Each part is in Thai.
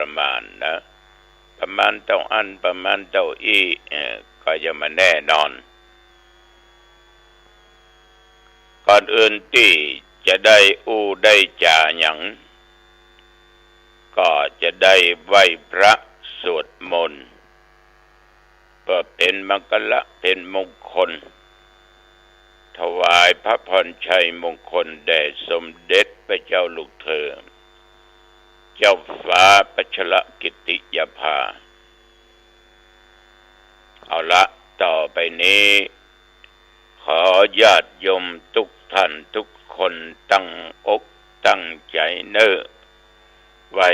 ประมาณนะประมาณเท่าอันประมาณเท่าอี้ก็ยังมาแน่นอนก่อนอื่นที่จะได้ได้จ่าหยังก็จะได้ไหว้พระสวดมนต์เพื่อเป็นมงคลเป็นมงคลถวายพระพรชัยมงคลแด่สมเด็จพระเจ้าลูกเธอเจ้าฟ้าพัชรกิติยภาเอาละต่อไปนี้ขอญาติโยมทุกท่านทุกคนตั้งอกตั้งใจเน้อไหว้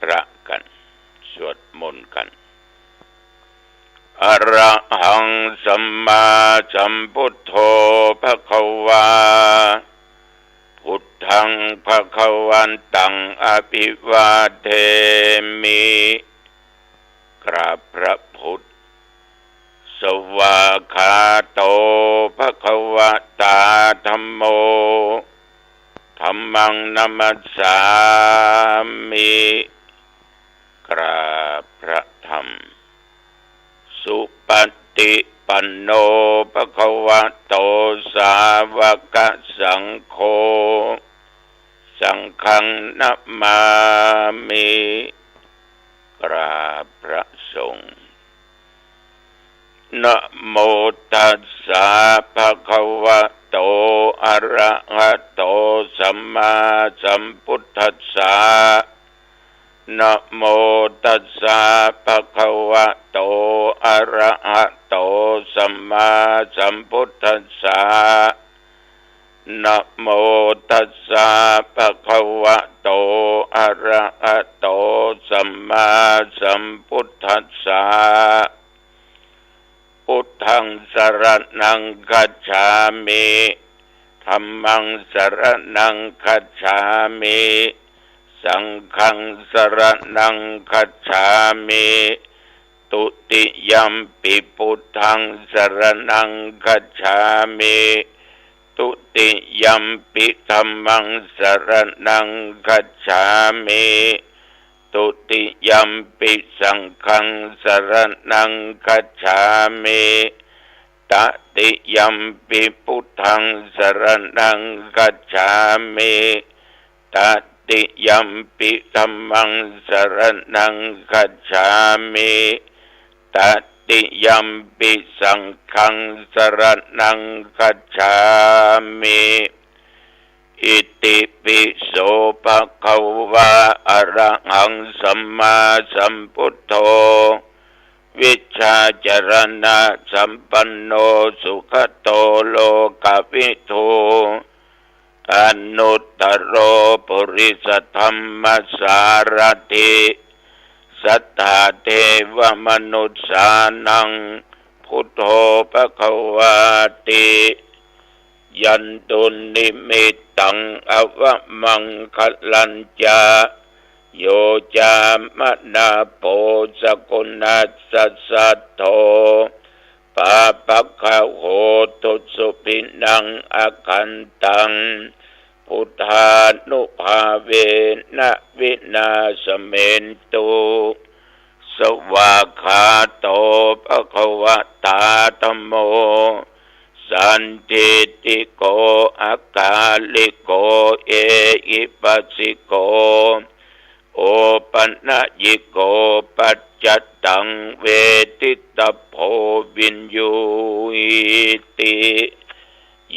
พระกันสวดมนต์กันอะระหังสัมมาสัมพุทโธภควาพุทธังภควันตังอภิวาเทมิกราบพระพุทธสวากขาโตภควตาธัมโมธัมมังนัมสสามิกราบพระธรรมสุปฏิปันโนภควโตสาวกสังโฆสังฆังนัมมามิกราบพระสงฆ์นะโมตัสสะภะคะวะโตอะระหะโตสัมมาสัมพุทธัสสะนะโมตัสสะภะคะวะโตอะระหะโตสัมมาสัมพุทธัสสะนะโมตัสสะภะคะวะโตอะระหะโตสัมมาสัมพุทธัสสะพุทธังสรณังคัจฉามิธัมมังสรณังคัจฉามิสังฆังสรณังคัจฉามิตุติยัมปิพุทธังสรณังคัจฉามิตุติยัมปิธัมมังสรณังคัจฉามิตุติยัมปิสังฆังสรณังคัจฉามิตติยัมปิพุทธังสรณังคัจฉามิตติยัมปิธัมมังสรณังคัจฉามิตติยัมปิสังฆังสรณังคัจฉามิอิติปิโสภะคะวะอะระหังสัมมาสัมพุทโธวิชชาจรณะสัมปันโนสุขโตโลกวิทูอนุตตโรปุริสธรรมสารถิสัทธาเทวมนุษสานังพุทโธภควาติยันตุนิมิตตังอวมังคลัญจาโยจามนาโปสกุณัสสัทโธปาปัคคะโหตุสุปินังอคันตังพุทธานุภาเวนะวินาสเมนตุสวากขาโตภควตาธัมโมสันทิติโกอาคาลิโกเอหิปัสสิโกโอปัญญิโกปัจจตังเวทิตโพวินยูติ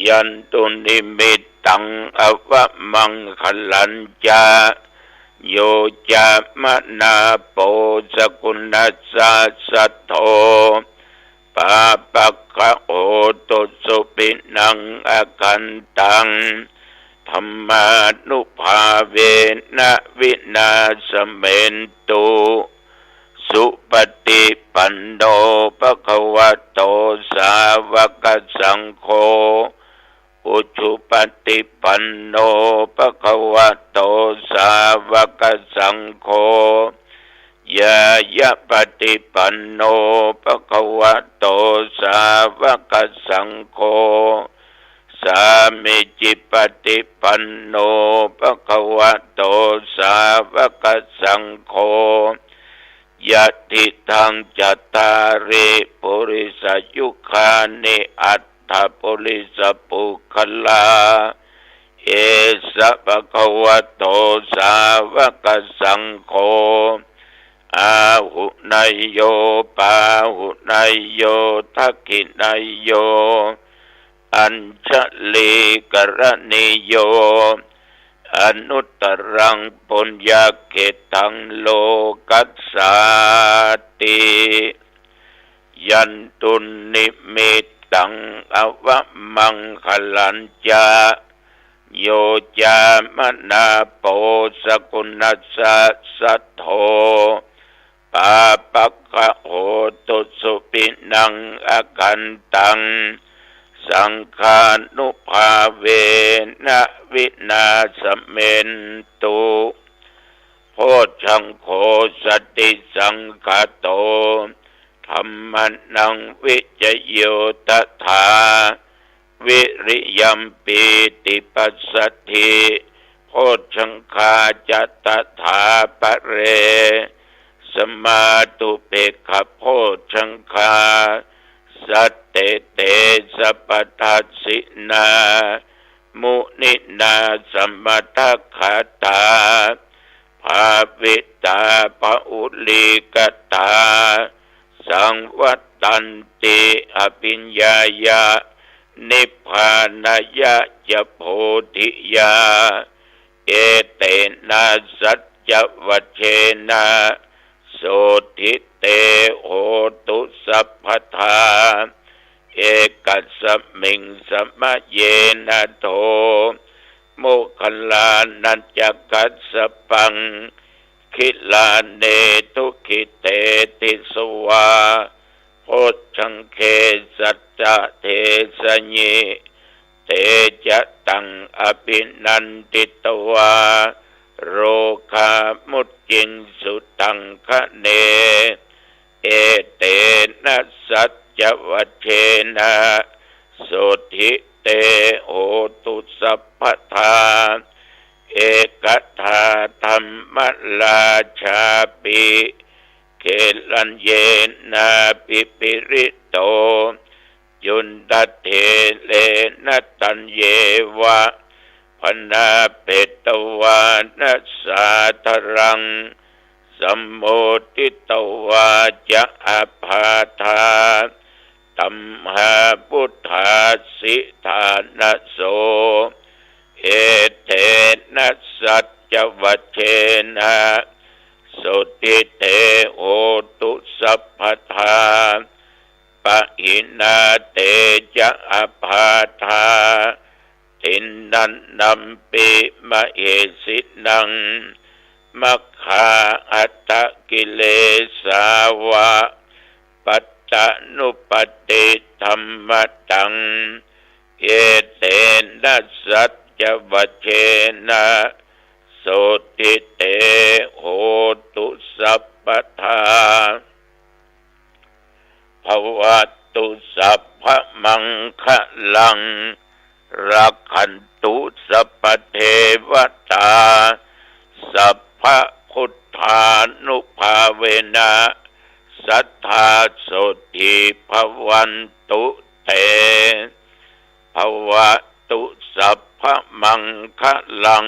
ยันตุนิมิตตังอวมังคลัญจาโยจามนาโปสกุณัสสัทโธปาปัคคะโหตุสุปินังอคันตังธัมมานุภาเวนะวินาสเมนตุสุปฏิปันโนภควโตสาวกสังโฆอุชุปฏิปันโนภควโตสาวกสังโฆยายะปฏิปันโนภควโตสาวกสังโฆส สามิจิปฏิปันโนภควโตสาวกสังโฆยะติทังจัตตาริปุริสยุคานิอัตถปุริสปุคลาเอสะภควโตสาวกสังโฆอาหุนายโยปาหุนายโยทักขินายโยอัญชลีกรณิโยอนุตตรังปุญญาเขตังโลกัสสาติยันตุนิมิตังอวมังคลัญจาโยจามนาโปสกุณัสสะสัทโธปาปักขโหตุสุปินังอกันตังสังฆานุภาเวนะวินาสเมนตุโพชังโฆสติสังฆโตธัมมันังวิจโยตถาวิริยัมปิติปัสสัทธิโพชังคาจัตตถาปะเรสมาตุเปกขโพชังคาสัตเตเตสัพพทัสสินามุนินาสัมมาทัคขตาภาวิตาปะอุลิกตาสังวัตตันติอภิญญายะนิพพานายะจะโพธิยาเอเตนะสัจจวัชเชนะโสทิเตโหตุสัพพทาเอกัสมิงสมะเยนะโทโมคคลานันจกัสสปังคิลาเนทุขิเตติสวาโพชังเคสัจจะเทสญิเตจะตังอภินันติตวาโรคามุจจิงสุตังคะเนเอเตนะสัจจวัชเชนะโสทิเตโหตุสัพพทาเอกทาธรรมราชาปิเขลัญเยนะปิปิริโตจุนตเทเลนะตัญเยวะพนาเปตวานัสสาธรังสัมโมทิตวาจะอาภาธาตัมหาพุทธาสิทานะโสเอเตนะสัจจวัชเชนะสุติเตโหตุสัพพทาปะหินาเตจะอาภาธาตินนันนัมปิมะเอสินังมัคคาอัตตกิเลสาวะปัตตานุปติธัมมตังเอเตนะสัจจวัชเชนะโสติเตโหตุสัพพทาภวัตตุสัพพมังคะลังรักขันตุสัพพเทวตาสัพพพุทธานุภาเวนะสัทธาโสติภวันตุเตภวัตตุสัพพมังคะลัง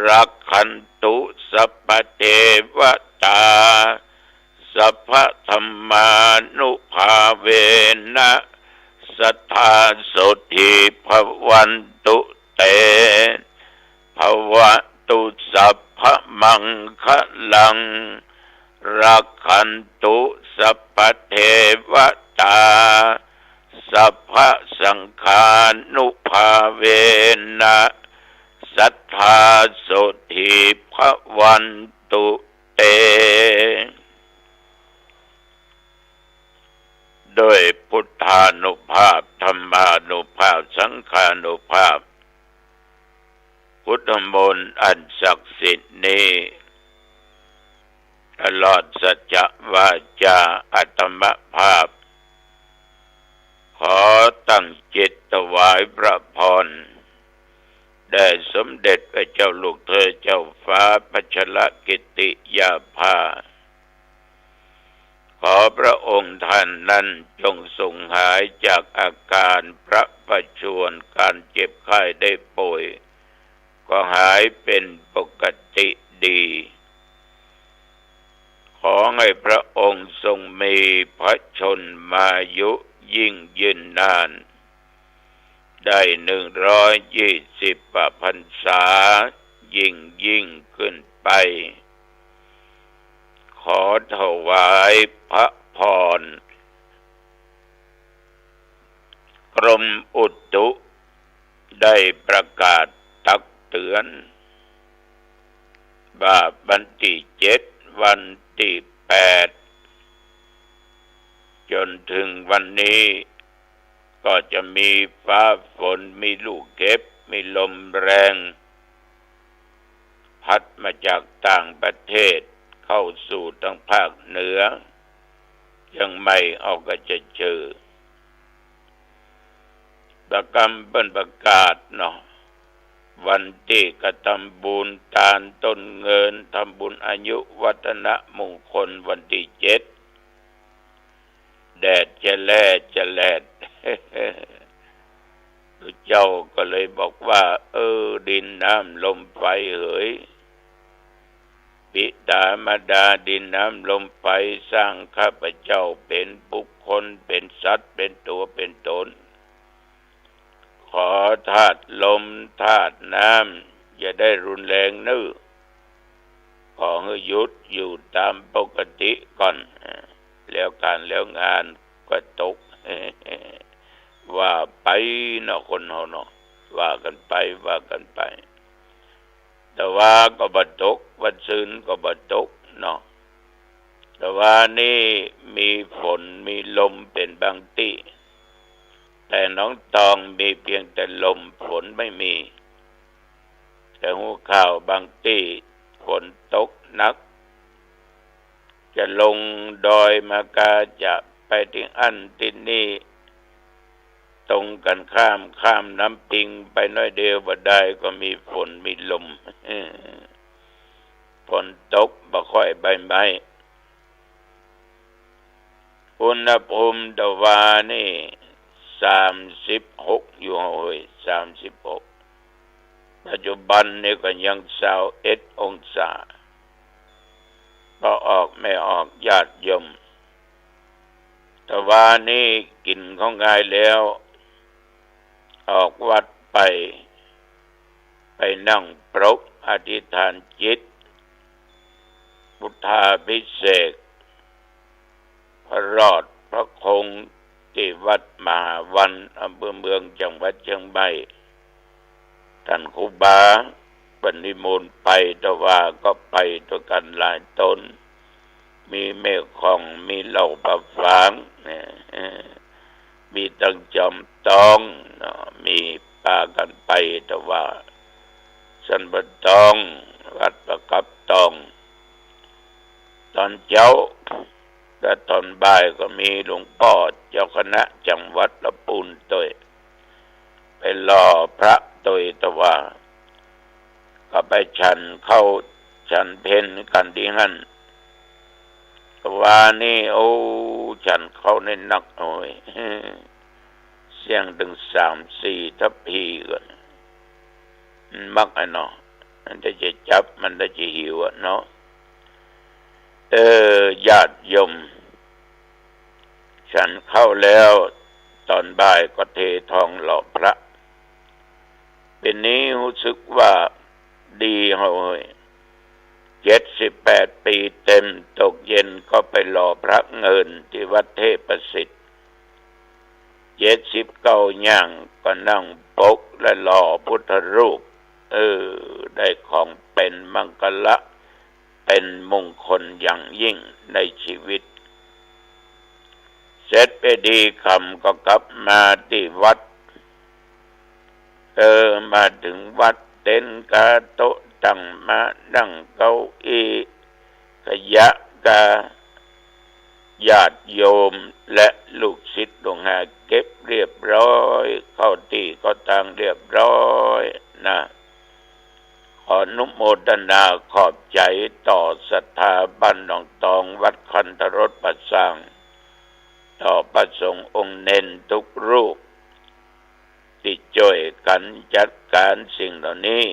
รักขันตุสัพพเทวตาสัพพธัมมานุภาเวนะสัทธาโสติภวันตุเตภวัตตุสัพพมังคะลังรักขันตุสัพพเทวตาสัพพสังฆานุภาเวนะสัทธาโสติภวันตุเตโดยพุทธานุภาพธรรมานุภาพสังฆานุภาพพุทธมนต์อันศักดิ์สิทธิ์นี้ตลอดสัจจวาจาอัตมภาพ ขอตั้งจิตถวายพระพรแด่สมเด็จพระเจ้าลูกเธอเจ้าฟ้าพัชรกิติยาภาขอพระองค์ท่านนั้นจงทรงหายจากอาการพระประชวรการเจ็บไข้ได้ป่วยก็หายเป็นปกติดีขอให้พระองค์ทรงมีพระชนมายุยิ่งยืนนานได้120 พรรษายิ่งขึ้นไปขอถวายพระพรกรมอุตุได้ประกาศตักเตือนว่าวันที่7วันที่8จนถึงวันนี้ก็จะมีฟ้าฝนมีลูกเห็บมีลมแรงพัดมาจากต่างประเทศเข้าสู่ทางภาคเหนือยังไม่เอาก็จะเจอประกรรมเป็นประกาศเนาะวันที่กระทำบุญทานต้นเงินทำบุญอายุวัฒนะมงคลวันที่7แดดจะแลดเจ้าก็เลยบอกว่าดินน้ำลมไฟเอ๋ยบิดามารดาดินน้ำลมไฟสร้างข้าพเจ้าเป็นบุคคลเป็นสัตว์เป็นตัวเป็นตนขอธาตุลมธาตุน้ำอย่าได้รุนแรงนึขอให้หยุดอยู่ตามปกติก่อนแล้วการแล้วงานก็ตกว่าไปเนาะคนเฮาเนาะว่ากันไปแต่ว่าก็บ่ตกวันซืนก็บ่ตกเนาะแต่ว่านี่มีฝนมีลมเป็นบางที่แต่น้องตองมีเพียงแต่ลมฝนไม่มีแต่หูข่าวบางที่ฝนตกหนักจะลงดอยมากาจะไปที่อันที่นี่ตรงกันข้ามน้ำปิงไปน้อยเดียวบ่ได้ก็มีฝนมีลมฝนตกบ่ค่อยใบไม้อุณหภูมิตะวันนี่36อยู่เฮ้ย36ปัจจุบันนี่ก็ยัง21 องศาก็ออกไม่ออกญาติโยมตะวันนี้กินของง่ายแล้วออกวัดไปนั่งปรกอธิษฐานจิตพุทธาภิเษกพระรอดพระคงที่วัดมหาวันอำเภอเมืองจังหวัดเชียงใหม่ท่านครูบาปนิมนต์ไปแต่ว่าก็ไปด้วยกันหลายตนมีแม่ของมีเหล่าประฟางมีตั้งจอมตองมีปากันไปแต่ว่าสันบันตองวัดประกับตองตอนเช้าและตอนบ่ายก็มีหลวงพ่อเจ้าคณะจังหวัดลำพูนตัวไปรอพระตัวแต่ว่าก็ไปฉันเพนกันที่หั่นว่านี่ฉันเข้าในนักหน่อยเสียงถึง3-4 ทัพพีก่อนมักเนาะมันจะจับมันจะหิวเนาะญาติโยมฉันเข้าแล้วตอนบ่ายก็เททองหล่อพระเป็นนี้รู้สึกว่าดีเฮ้ย78 ปีเต็มตกเย็นก็ไปหล่อพระเงินที่วัดเทพประสิทธิ์79 ย่างก็นั่งปกและหล่อพุทธรูปได้ของเป็นมังกละเป็นมงคลอย่างยิ่งในชีวิตเสร็จไปดีคำก็กลับมาที่วัดมาถึงวัดเต็นท์กาโต๊ะตั้งมานั่งเก้าอี้ขยะกา ญาติโยมและลูกศิษย์ลูกหาเก็บเรียบร้อยเข้าที่ก็ตั้งเรียบร้อยนะขออนุโมทนาขอบใจต่อศรัทธาบ้านหนองตองวัดคันธรสประสร้างต่อพระสงฆ์องค์เน้นทุกรูปที่ช่วยกันจัดการสิ่งเหล่านี้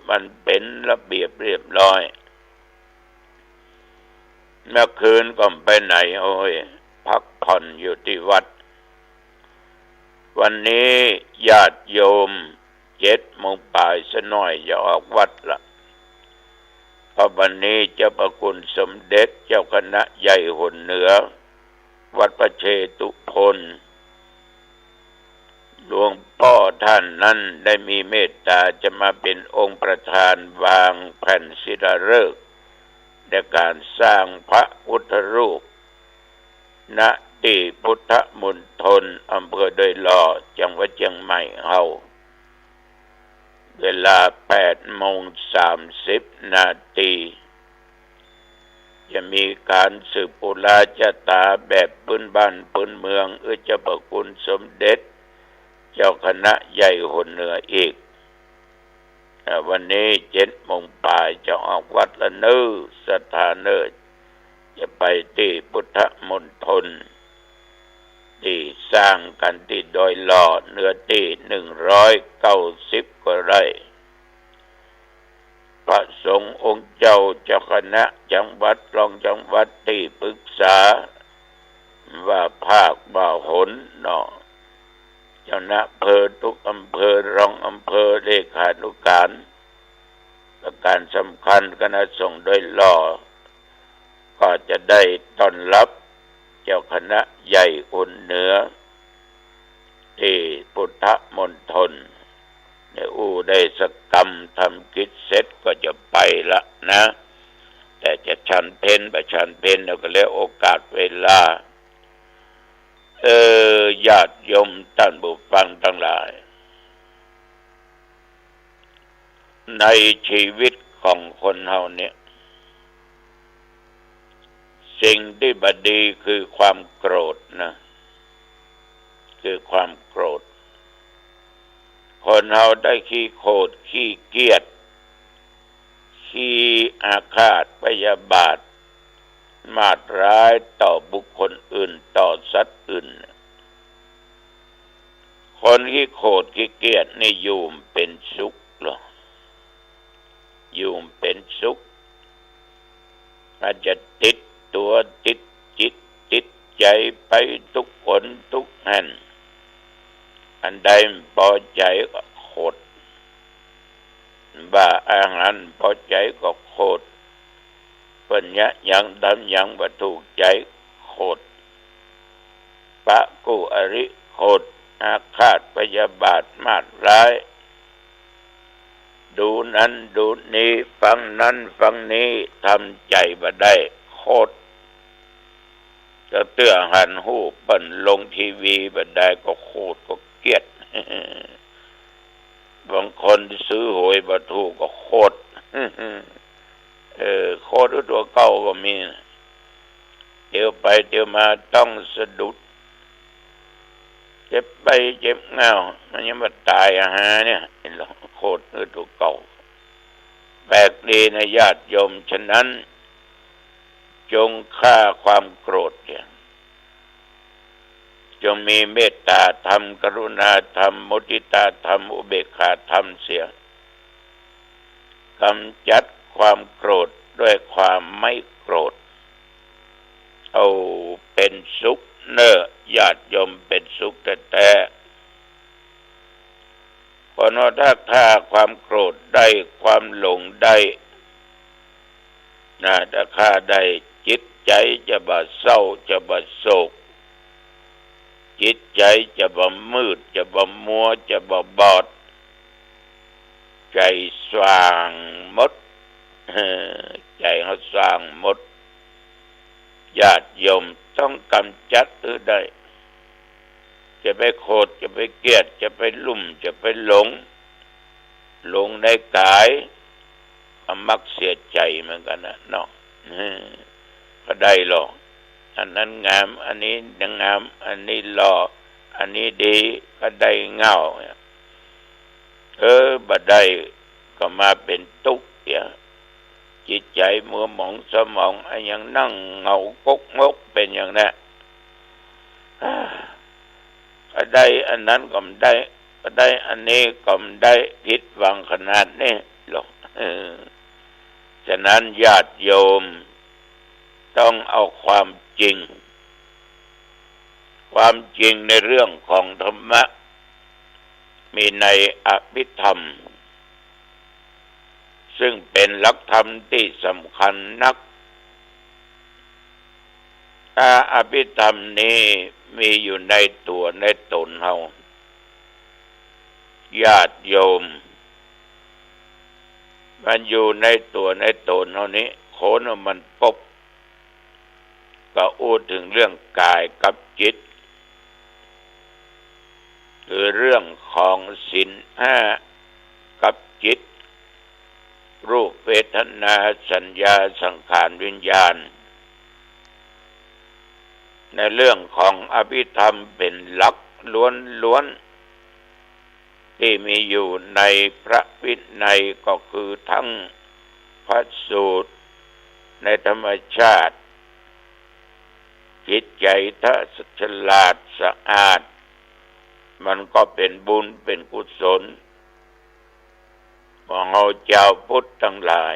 มันเป็นระเบียบเรียบร้อยเมื่อคืนก็ไปไหนโอ้ยพักผ่อนอยู่ที่วัดวันนี้ญาติโยม7 โมงบ่ายซะหน่อยจะออกวัดละเพราะวันนี้เจ้าประคุณสมเด็จเจ้าคณะใหญ่หนเหนือวัดพระเชตุพนหลวงพ่อท่านนั้นได้มีเมตตาจะมาเป็นองค์ประธานวางแผ่นศิลาฤกษ์ในการสร้างพระพุทธรูปณที่พุทธมณฑลอำเภอดอยหล่อจังหวัดเชียงใหม่เฮาเวลา8:30 นาทีจะมีการสืบปุราชตาแบบพื้นบ้านพื้นเมืองเจ้าประคุณสมเด็จเจ้าคณะใหญ่หนเหนืออีกวันนี้7 โมงบ่ายจะออกวัดละเนื้อสถานเนิดจะไปที่พุทธมณฑลที่สร้างกันที่ดอยหล่อเนื้อที่190 กว่าไร่พระสงฆ์องค์เจ้าคณะจังหวัดรองจังหวัดที่ปรึกษาว่าภาคบ่าหนเนาะเจ้าหน้าอำเภอทุกอำเภอรองอำเภอเลขานุการประการสำคัญคณะสงฆ์โดยหล่อก็จะได้ต้อนรับเจ้าคณะใหญ่อุ่นเหนือที่พุทธมณฑลได้สักกรรมทำกิจเสร็จก็จะไปละนะแต่จะฉันเพลประชันเพลแล้วก็แล้วโอกาสเวลาญาติโยมท่านผู้ฟังทั้งหลายในชีวิตของคนเฮาเนี่ยสิ่งที่บดีคือความโกรธนะคือความโกรธคนเฮาได้ขี้โกรธขี้เกียจขี้อาฆาตพยาบาทมาตร้ายต่อบุคคลอื่นต่อสัตว์อื่นคนขี้โกรธขี้เกียจนี่อยู่เป็นสุขหรออยู่เป็นสุขอาจจะติดตัวติดจิตติดใจไปทุกคนทุกแห่งอันใดพอใจก็โกรธว่าอาหารพอใจก็โกรธปัญญายังทำยังบ่ถูกใจโกรธปะกุอริโกรธอาฆาตพยาบาทมาตร้ายดูนั้นดูนี้ฟังนั้นฟังนี้ทำใจบ่ได้โคตรจะเตื้อหันหูเปิ้นลงทีวีบ่ได้ก็โคตรก็เกลียดบางคนซื้อหวยบ่ถูกก็โคตรโคตรตัวเก่าก็มีเดี๋ยวไปเดี๋ยวมาต้องสะดุดเจ็บไปเจ็บเงามันยังมาตายเนี่ยเห็นหรอโคตรตัวเก่าแปลกดีนะญาติโยมฉะนั้นจงฆ่าความโกรธเนี่ยจงมีเมตตาธรรมกรุณาธรรมมุทิตาธรรมอุเบกขาธรรมเสียกำจัดความโกรธด้วยความไม่โกรธเอาเป็นสุขเน้อญาติโยมเป็นสุขแต่พอถ้าฆ่าความโกรธได้ความหลงได้ถ้าฆ่าได้จิตใจจะบ่เศร้าจะบ่โศกจิตใจจะบ่มืดจะบ่มัวจะบ่บอดใจสว่างหมดใจเขาสว่างหมดญาติโยมต้องกำจัดได้จะไปโกรธจะไปเกลียดจะไปลุ่มจะไปหลงในกายมักเสียใจเหมือนกันนะเนาะก็ได้หรอก อันนั้นงามอันนี้ยังงามอันนี้หล่ออันนี้ดีก็ได้เงาบัดได้ก็มาเป็นทุกข์จิตใจมัวหมองสมองอันยังนั่งเงากกงกเป็นอย่างนั้นก็ได้อันนั้นก็ไม่ได้ก็ได้อันนี้ก็ไม่ได้ผิดหวังขนาดนี้หรอกฉะนั้นญาติโยมต้องเอาความจริงในเรื่องของธรรมะมีในอภิธรรมซึ่งเป็นหลักธรรมที่สำคัญนักอภิธรรมนี้มีอยู่ในตัวในตนเฮาญาติโยมมันอยู่ในตัวในตนเฮานี้โคนมันปบก็พูดถึงเรื่องกายกับจิตคือเรื่องของศีลห้ากับจิตรูปเวทนาสัญญาสังขารวิญญาณในเรื่องของอภิธรรมเป็นหลักล้วนที่มีอยู่ในพระวินัยก็คือทั้งพระสูตรในธรรมชาติจิตใจถ้าฉลาดสะอาดมันก็เป็นบุญเป็นกุศลของเราเจ้าพุทธทั้งหลาย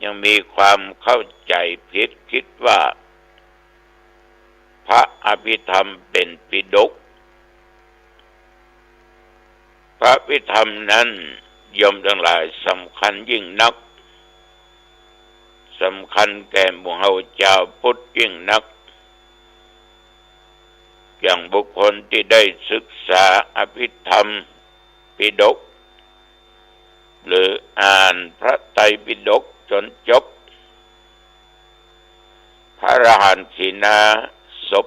ยังมีความเข้าใจผิดคิดว่าพระอภิธรรมเป็นปิฎกพระอภิธรรมนั้นโยมทั้งหลายสำคัญยิ่งนักสำคัญแก่หมู่เราเจ้าพุทธยิ่งนักอย่างบุคคลที่ได้ศึกษาอภิธรรมปิฎกหรืออ่านพระไตรปิฎกจนจบพระอรหันต์ขีณาสพ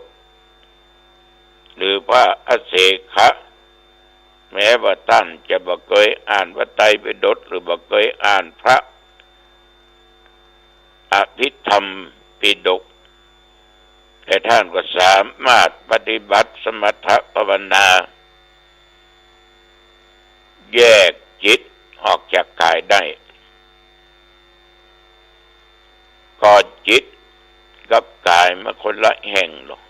หรือพระอเสขะแม้ว่าท่านจะบ่เคยอ่านพระไตรปิฎกหรือบ่เคยอ่านพระอภิธรรมปิฎกแต่ท่านก็สามารถปฏิบัติสมถภาวนาแยกจิตออกจากกายได้ก็จิตกับกายมันคนละแห่งหรอก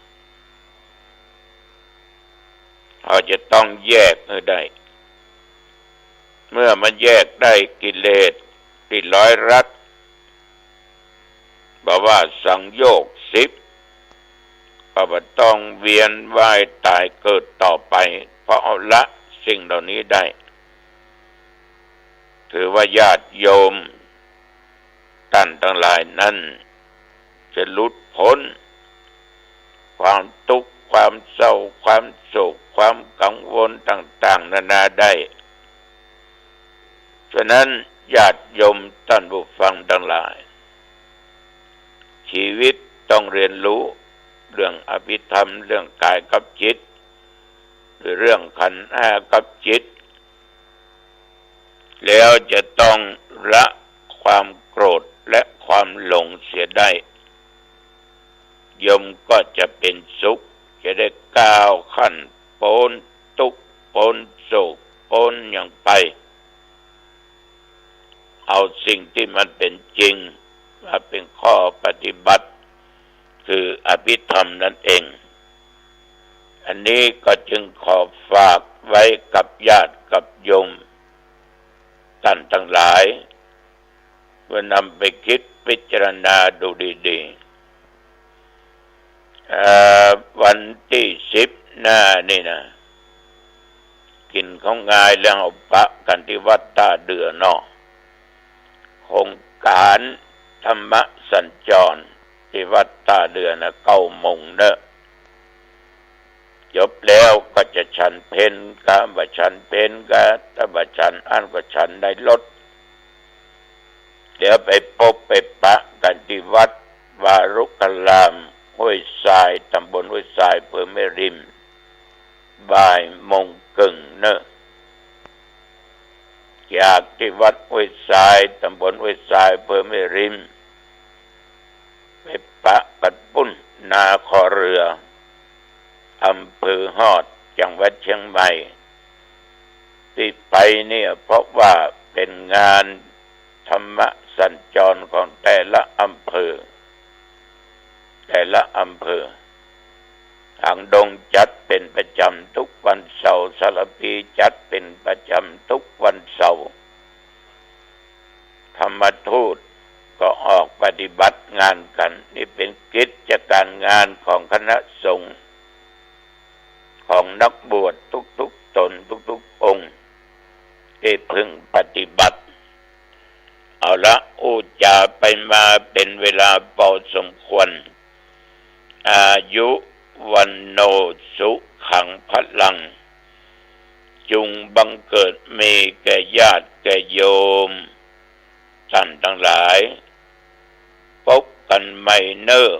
เราจะต้องแยกให้ได้เมื่อมันแยกได้กิเลสที่ร้อยรัดบอกว่าสังโยชน์10ก็ต้องเวียนว่ายตายเกิดต่อไปเพราะเอาละสิ่งเหล่านี้ได้ถือว่าญาติโยมท่านทั้งหลายนั้นจะหลุดพ้นความทุกข์ความเศร้าความโศกความกังวลต่างๆนานาได้ฉะนั้นญาติโยมท่านผู้ฟังทั้งหลายชีวิตต้องเรียนรู้เรื่องอภิธรรมเรื่องกายกับจิตหรือเรื่องขันธ์ห้ากับจิตแล้วจะต้องละความโกรธและความหลงเสียได้โยมก็จะเป็นสุขจะได้ก้าวขั้นพ้นทุกข์พ้นโศกพ้นอย่างไปเอาสิ่งที่มันเป็นจริงมาเป็นข้อปฏิบัติคืออภิธรรมนั่นเองอันนี้ก็จึงขอฝากไว้กับญาติกับโยมท่านทั้งหลายเพื่อนำไปคิดพิจารณาดูดีๆวันที่10หน้านี่นะกินของงายแล้วเอาปะกันที่วัดท่าเดือนอกโครงการธรรมสัญจรที่วัดท่าเดือนะ9 โมงเนอะจบแล้วก็จะฉันเพลกะบ่ฉันเพลกะถ้าบ่ฉันอันก็ฉันได้ลดเดี๋ยวไปพบไปปะกันที่วัดวารุกรามห้วยทรายตำบลห้วยทรายอำเภอแม่ริมบ่ายโมงครึ่งเนอะจากที่วัดห้วยทรายตำบลห้วยทรายอำเภอแม่ริมไปปะกันปุ้น นาคอเรืออำเภอฮอดจังหวัดเชียงใหม่ที่ไปเนี่ยเพราะว่าเป็นงานธรรมสัญจรของแต่ละอำเภอทางดงจัดเป็นประจำทุกวันเสาร์สารพีจัดเป็นประจำทุกวันเสาร์ธรรมทูตก็ออกปฏิบัติงานกันนี่เป็นกิจการงานของคณะสงฆ์ของนักบวชทุกๆตนทุกๆองค์ที่พึงปฏิบัติเอาละอุจาไปมาเป็นเวลาพอสมควรอายุวันโนสุขังพลังจุงบังเกิดมีแก่ญาติแก่โยมท่านทั้งหลายพบกันใหม่เนอ